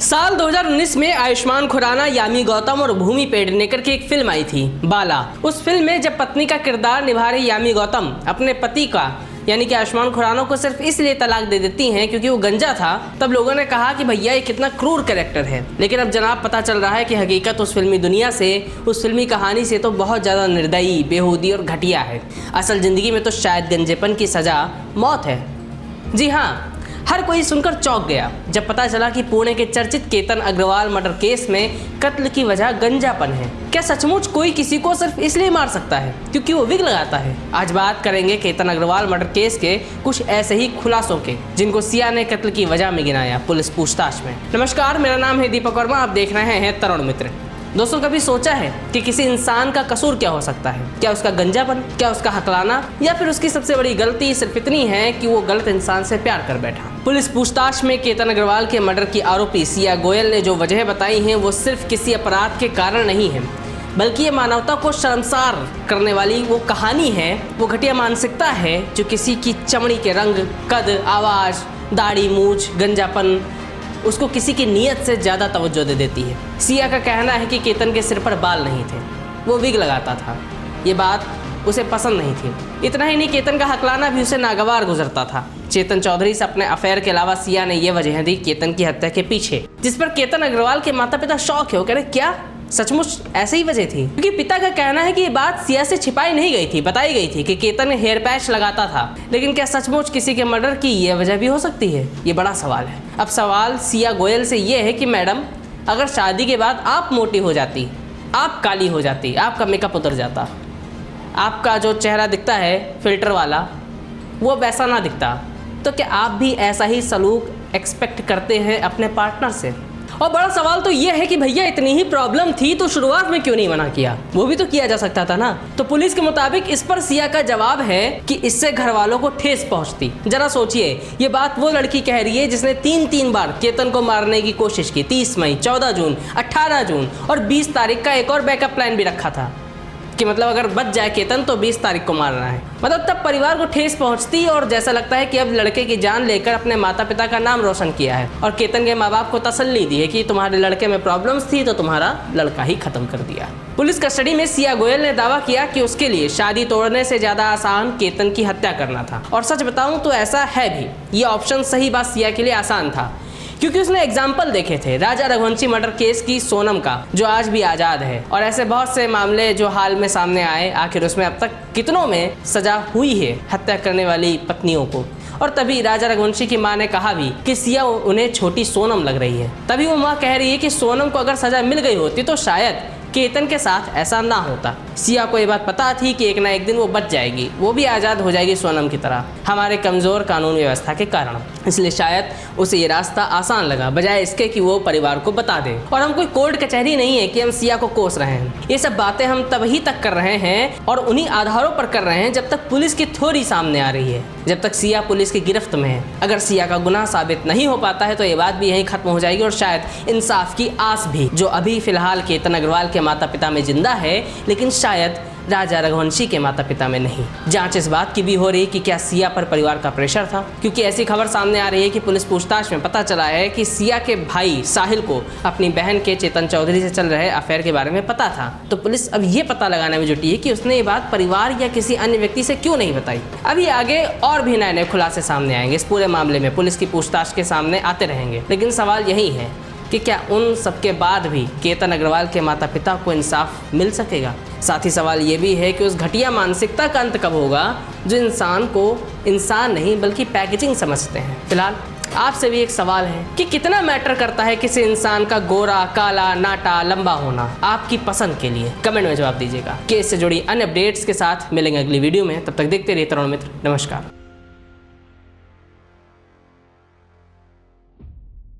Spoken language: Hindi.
साल 2019 में आयुष्मान खुराना, यामी गौतम और भूमि पेडनेकर की एक फिल्म आई थी बाला। उस फिल्म में जब पत्नी का किरदार निभा रही यामी गौतम अपने पति का यानी कि आयुष्मान खुराना को सिर्फ इसलिए तलाक दे देती हैं क्योंकि वो गंजा था, तब लोगों ने कहा कि भैया ये कितना क्रूर कैरेक्टर है। लेकिन अब जनाब पता चल रहा है कि हकीकत उस फिल्मी दुनिया से, उस फिल्मी कहानी से तो बहुत ज़्यादा निर्दयी, बेहूदी और घटिया है। असल ज़िंदगी में तो शायद गंजेपन की सज़ा मौत है। जी हाँ, हर कोई सुनकर चौंक गया जब पता चला कि पुणे के चर्चित केतन अग्रवाल मर्डर केस में कत्ल की वजह गंजापन है। क्या सचमुच कोई किसी को सिर्फ इसलिए मार सकता है क्योंकि वो विग लगाता है? आज बात करेंगे केतन अग्रवाल मर्डर केस के कुछ ऐसे ही खुलासों के जिनको सिया ने कत्ल की वजह में गिनाया पुलिस पूछताछ में। नमस्कार, मेरा नाम है दीपक वर्मा, आप देख रहे हैं तरुण मित्र। दोस्तों, कभी सोचा है कि किसी इंसान का कसूर क्या हो सकता है? क्या उसका गंजापन, क्या उसका हकलाना, या फिर उसकी सबसे बड़ी गलती सिर्फ इतनी है कि वो गलत इंसान से प्यार कर बैठा? पुलिस पूछताछ में केतन अग्रवाल के मर्डर की आरोपी सिया गोयल ने जो वजह बताई हैं वो सिर्फ किसी अपराध के कारण नहीं है, बल्कि ये मानवता को शर्मसार करने वाली वो कहानी है, वो घटिया मानसिकता है जो किसी की चमड़ी के रंग, कद, आवाज़, दाढ़ी, मूछ, गंजापन उसको किसी की नीयत से ज़्यादा तवज्जो दे देती है। सिया का कहना है कि केतन के सिर पर बाल नहीं थे, वो विग लगाता था। ये बात उसे पसंद नहीं थी। इतना ही नहीं, केतन का हकलाना भी उसे नागवार गुजरता था। चेतन चौधरी से अपने अफेयर के अलावा सिया ने यह वजह दी केतन की हत्या के पीछे, जिस पर केतन अग्रवाल के माता पिता शौक है। वो कह रहे क्या सचमुच ऐसे ही वजह थी? क्योंकि पिता का कहना है कि ये बात सिया से छिपाई नहीं गई थी, बताई गई थी कि केतन हेयर पैच लगाता था। लेकिन क्या सचमुच किसी के मर्डर की यह वजह भी हो सकती है? ये बड़ा सवाल है। अब सवाल सिया गोयल से ये है कि मैडम, अगर शादी के बाद आप मोटी हो जाती, आप काली हो जाती, आपका मेकअप उतर जाता, आपका जो चेहरा दिखता है फिल्टर वाला वो वैसा ना दिखता, तो क्या आप भी ऐसा ही सलूक एक्सपेक्ट करते हैं अपने पार्टनर से? और बड़ा सवाल तो ये है कि भैया इतनी ही प्रॉब्लम थी तो शुरुआत में क्यों नहीं मना किया? वो भी तो किया जा सकता था ना। तो पुलिस के मुताबिक इस पर सिया का जवाब है कि इससे घर वालों को ठेस पहुंचती। जरा सोचिए, ये बात वो लड़की कह रही है जिसने तीन बार केतन को मारने की कोशिश की। 30 मई, 14 जून, 18 जून और 20 तारीख का एक और बैकअप प्लान भी रखा था कि मतलब अगर बच जाए केतन तो 20 तारीख को मारना है। मतलब तब परिवार को ठेस पहुंचती और जैसा लगता है कि अब लड़के की जान लेकर अपने माता पिता का नाम रोशन किया है और केतन के माँ बाप को तसल्ली दी है कि तुम्हारे लड़के में प्रॉब्लम्स थी तो तुम्हारा लड़का ही खत्म कर दिया। पुलिस कस्टडी में सिया गोयल ने दावा किया कि उसके लिए शादी तोड़ने से ज़्यादा आसान केतन की हत्या करना था। और सच बताऊं तो ऐसा है भी। ये ऑप्शन सही बात सिया के लिए आसान था क्योंकि उसने एग्जाम्पल देखे थे राजा रघुवंशी मर्डर केस की सोनम का, जो आज भी आज़ाद है, और ऐसे बहुत से मामले जो हाल में सामने आए। आखिर उसमें अब तक कितनों में सजा हुई है हत्या करने वाली पत्नियों को। और तभी राजा रघुवंशी की मां ने कहा भी कि सिया उन्हें छोटी सोनम लग रही है। तभी वो मां कह रही है कि सोनम को अगर सजा मिल गई होती तो शायद केतन के साथ ऐसा ना होता। सिया को ये बात पता थी कि एक ना एक दिन वो बच जाएगी, वो भी आज़ाद हो जाएगी सोनम की तरह, हमारे कमज़ोर कानून व्यवस्था के कारण। इसलिए शायद उसे ये रास्ता आसान लगा, बजाय इसके कि वो परिवार को बता दे। और हम कोई कोर्ट कचहरी नहीं है कि हम सिया को कोस रहे हैं। ये सब बातें हम तभी तक कर रहे हैं और उन्हीं आधारों पर कर रहे हैं जब तक पुलिस की थ्योरी सामने आ रही है, जब तक सिया पुलिस की गिरफ्त में है। अगर सिया का गुनाह साबित नहीं हो पाता है तो ये बात भी यहीं खत्म हो जाएगी और शायद इंसाफ की आस भी, जो अभी फिलहाल केतन अग्रवाल के माता पिता में जिंदा है, लेकिन शायद राजा रघुवंशी के माता पिता में नहीं। जांच इस बात की भी हो रही कि क्या सिया पर परिवार का प्रेशर था, क्योंकि ऐसी खबर सामने आ रही है कि पुलिस पूछताछ में पता चला है कि सिया के भाई साहिल को अपनी बहन के चेतन चौधरी से चल रहे अफेयर के बारे में पता था। तो पुलिस अब ये पता लगाने में जुटी है कि उसने ये बात परिवार या किसी अन्य व्यक्ति से क्यों नहीं बताई। अभी आगे और भी नए नए खुलासे सामने आएंगे इस पूरे मामले में, पुलिस की पूछताछ के सामने आते रहेंगे। लेकिन सवाल यही है कि क्या उन सबके बाद भी केतन अग्रवाल के माता पिता को इंसाफ मिल सकेगा? साथ ही सवाल ये भी है कि उस घटिया मानसिकता का अंत कब होगा जो इंसान को इंसान नहीं बल्कि पैकेजिंग समझते हैं। फिलहाल आपसे भी एक सवाल है कि कितना मैटर करता है किसी इंसान का गोरा, काला, नाटा, लंबा होना आपकी पसंद के लिए? कमेंट में जवाब दीजिएगा। केस से जुड़ी अन्य अपडेट्स के साथ मिलेंगे अगली वीडियो में। तब तक देखते रहिए तरुण मित्र। नमस्कार।